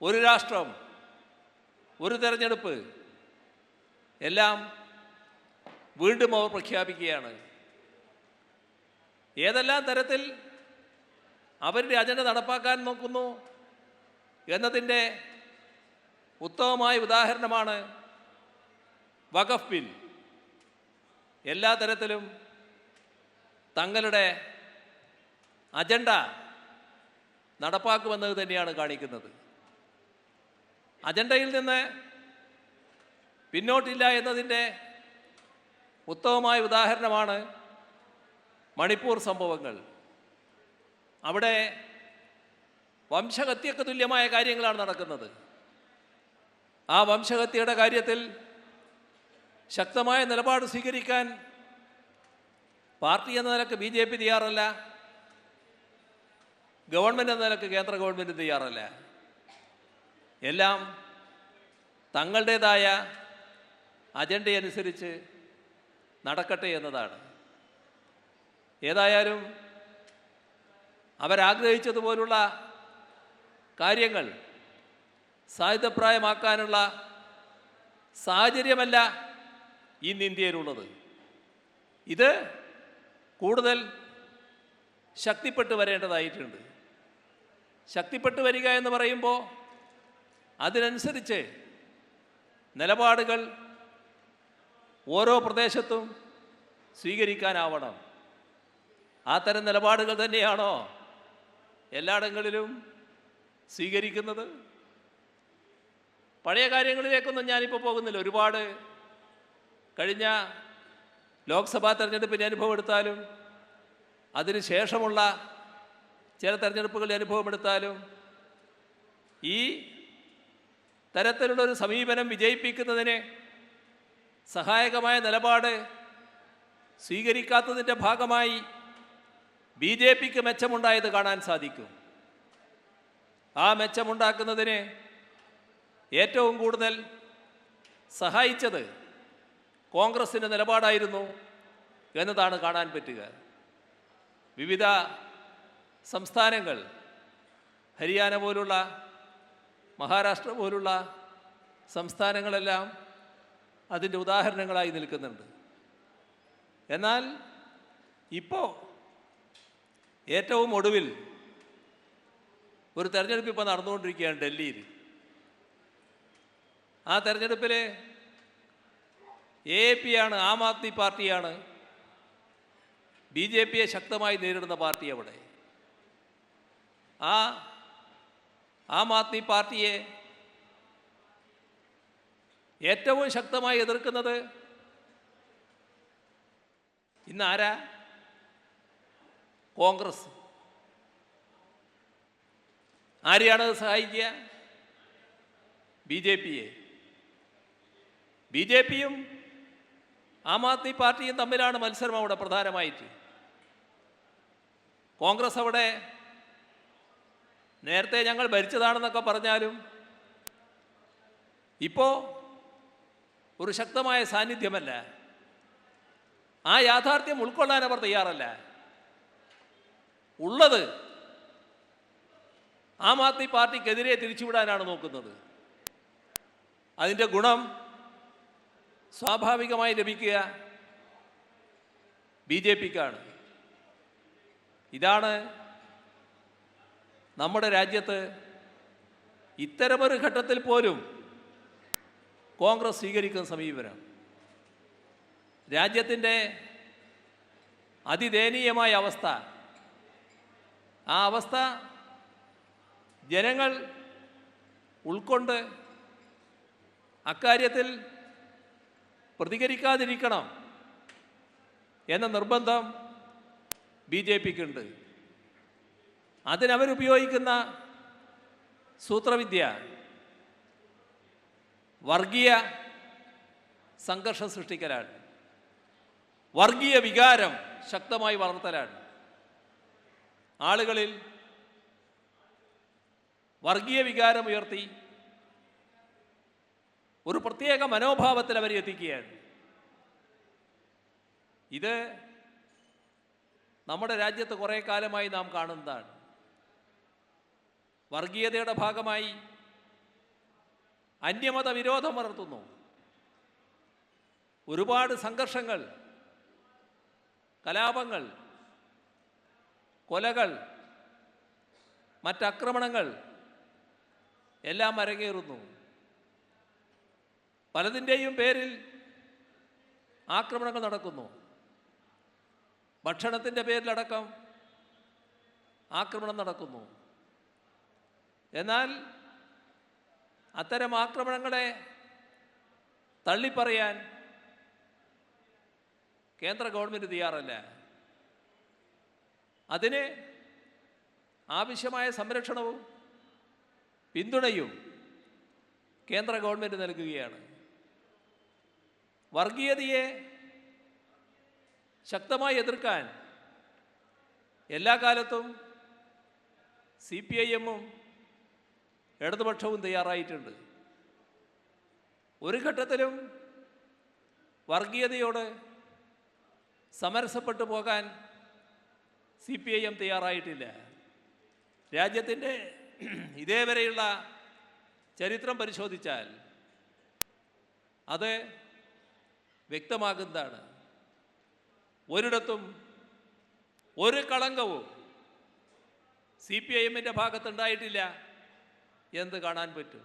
ഒരു രാഷ്ട്രം, ഒരു തെരഞ്ഞെടുപ്പ് എല്ലാം വീണ്ടും അവർ പ്രഖ്യാപിക്കുകയാണ്. ഏതെല്ലാം തരത്തിൽ അവരുടെ അജണ്ട നടപ്പാക്കാൻ നോക്കുന്നു എന്നതിൻ്റെ ഉത്തമമായ ഉദാഹരണമാണ് വഖഫ് ബിൽ. എല്ലാ തരത്തിലും തങ്ങളുടെ അജണ്ട നടപ്പാക്കുമെന്നത് തന്നെയാണ് കാണിക്കുന്നത്. അജണ്ടയിൽ നിന്ന് പിന്നോട്ടില്ല എന്നതിൻ്റെ ഉത്തമമായ ഉദാഹരണമാണ് മണിപ്പൂർ സംഭവങ്ങൾ. അവിടെ വംശഹത്യക്ക് തുല്യമായ കാര്യങ്ങളാണ് നടക്കുന്നത്. ആ വംശഹത്യയുടെ കാര്യത്തിൽ ശക്തമായ നിലപാട് സ്വീകരിക്കാൻ പാർട്ടി എന്ന നിലക്ക് BJP തയ്യാറല്ല, ഗവൺമെൻറ് എന്ന നിലക്ക് കേന്ദ്ര ഗവൺമെൻറ് തയ്യാറല്ല. എല്ലാം തങ്ങളുടേതായ അജണ്ടയനുസരിച്ച് നടക്കട്ടെ എന്നതാണ്. ഏതായാലും അവരാഗ്രഹിച്ചതുപോലുള്ള കാര്യങ്ങൾ സായുധപ്രായമാക്കാനുള്ള സാഹചര്യമല്ല ഇന്ന് ഇന്ത്യയിലുള്ളത്. ഇത് കൂടുതൽ ശക്തിപ്പെട്ടു വരേണ്ടതായിട്ടുണ്ട്. ശക്തിപ്പെട്ടു വരിക എന്ന് പറയുമ്പോൾ അതിനനുസരിച്ച് നിലപാടുകൾ ഓരോ പ്രദേശത്തും സ്വീകരിക്കാനാവണം. ആ തരം നിലപാടുകൾ തന്നെയാണോ എല്ലായിടങ്ങളിലും സ്വീകരിക്കുന്നത്? പഴയ കാര്യങ്ങളിലേക്കൊന്നും ഞാനിപ്പോൾ പോകുന്നില്ല. ഒരുപാട് കഴിഞ്ഞ ലോക്സഭാ തെരഞ്ഞെടുപ്പിൻ്റെ അനുഭവം എടുത്താലും അതിന് ശേഷമുള്ള ചില തെരഞ്ഞെടുപ്പുകളുടെ അനുഭവം എടുത്താലും ഈ തരത്തിലുള്ളൊരു സമീപനം വിജയിപ്പിക്കുന്നതിന് സഹായകമായ നിലപാട് സ്വീകരിക്കാത്തതിൻ്റെ ഭാഗമായി BJPക്ക് മെച്ചമുണ്ടായത് കാണാൻ സാധിക്കും. ആ മെച്ചമുണ്ടാക്കുന്നതിന് ഏറ്റവും കൂടുതൽ സഹായിച്ചത് കോൺഗ്രസിൻ്റെ നിലപാടായിരുന്നു എന്നതാണ് കാണാൻ പറ്റുക. വിവിധ സംസ്ഥാനങ്ങൾ, ഹരിയാന പോലുള്ള, മഹാരാഷ്ട്ര പോലുള്ള സംസ്ഥാനങ്ങളെല്ലാം അതിൻ്റെ ഉദാഹരണങ്ങളായി നിൽക്കുന്നുണ്ട്. എന്നാൽ ഇപ്പോൾ ഏറ്റവും ഒടുവിൽ ഒരു തെരഞ്ഞെടുപ്പ് ഇപ്പോൾ നടന്നുകൊണ്ടിരിക്കുകയാണ് ഡൽഹിയിൽ. ആ തെരഞ്ഞെടുപ്പിൽ AAP ആണ്, ആം ആദ്മി പാർട്ടിയാണ് BJPയെ ശക്തമായി നേരിടുന്ന പാർട്ടി. അവിടെ ആ ആം ആദ്മി പാർട്ടിയെ ഏറ്റവും ശക്തമായി എതിർക്കുന്നത് ഇന്ന് ആരാ? കോൺഗ്രസ്. ആരെയാണ് സഹായിക്കുക? BJPയെ. BJPയും ആം ആദ്മി പാർട്ടിയും തമ്മിലാണ് മത്സരം അവിടെ പ്രധാനമായിട്ട്. കോൺഗ്രസ് അവിടെ നേരത്തെ ഞങ്ങൾ ഭരിച്ചതാണെന്നൊക്കെ പറഞ്ഞാലും ഇപ്പോൾ ഒരു ശക്തമായ സാന്നിധ്യമല്ല. ആ യാഥാർത്ഥ്യം ഉൾക്കൊള്ളാൻ അവർ തയ്യാറല്ല. ഉള്ളത് ആം ആദ്മി പാർട്ടിക്കെതിരെ തിരിച്ചുവിടാനാണ് നോക്കുന്നത്. അതിൻ്റെ ഗുണം സ്വാഭാവികമായി ലഭിക്കുക BJPക്കാണ്. ഇതാണ് നമ്മുടെ രാജ്യത്ത് ഇത്തരമൊരു ഘട്ടത്തിൽ പോലും കോൺഗ്രസ് സ്വീകരിക്കുന്ന സമീപനം. രാജ്യത്തിൻ്റെ അതിദയനീയമായ അവസ്ഥ, ആ അവസ്ഥ ജനങ്ങൾ ഉൾക്കൊണ്ട് അക്കാര്യത്തിൽ പ്രതികരിക്കാതിരിക്കണം എന്ന നിർബന്ധം BJPക്കുണ്ട്. അതിനവരുപയോഗിക്കുന്ന സൂത്രവിദ്യ വർഗീയ സംഘർഷം സൃഷ്ടിക്കലാണ്, വർഗീയ വികാരം ശക്തമായി വളർത്തലാണ്. ആളുകളിൽ വർഗീയ വികാരം ഉയർത്തി ഒരു പ്രത്യേക മനോഭാവത്തിൽ അവരെ എത്തിക്കുകയാണ്. ഇത് നമ്മുടെ രാജ്യത്ത് കുറേ കാലമായി നാം കാണുന്നതാണ്. വർഗീയതയുടെ ഭാഗമായി അന്യമത വിരോധം വളർത്തുന്നു. ഒരുപാട് സംഘർഷങ്ങൾ, കലാപങ്ങൾ, കൊലകൾ, മറ്റാക്രമണങ്ങൾ എല്ലാം അരങ്ങേറുന്നു. പലതിൻ്റെയും പേരിൽ ആക്രമണങ്ങൾ നടക്കുന്നു. ഭക്ഷണത്തിൻ്റെ പേരിലടക്കം ആക്രമണം നടക്കുന്നു. എന്നാൽ അത്തരം ആക്രമണങ്ങളെ തള്ളിപ്പറയാൻ കേന്ദ്ര ഗവൺമെൻറ് തയ്യാറല്ല. അതിന് ആവശ്യമായ സംരക്ഷണവും പിന്തുണയും കേന്ദ്ര ഗവൺമെൻറ് നൽകുകയാണ്. വർഗീയതയെ ശക്തമായി എതിർക്കാൻ എല്ലാ കാലത്തും CPIM-ഉം ഇടതുപക്ഷവും തയ്യാറായിട്ടുണ്ട്. ഒരു ഘട്ടത്തിലും വർഗീയതയോട് സമരസപ്പെട്ടു പോകാൻ CPIM തയ്യാറായിട്ടില്ല. രാജ്യത്തിൻ്റെ ഇതേവരെയുള്ള ചരിത്രം പരിശോധിച്ചാൽ അത് വ്യക്തമാകുന്നതാണ്. ഒരിടത്തും ഒരു കളങ്കവും CPIM-ൻ്റെ ഭാഗത്തുണ്ടായിട്ടില്ല എന്ന് കാണാൻ പറ്റും.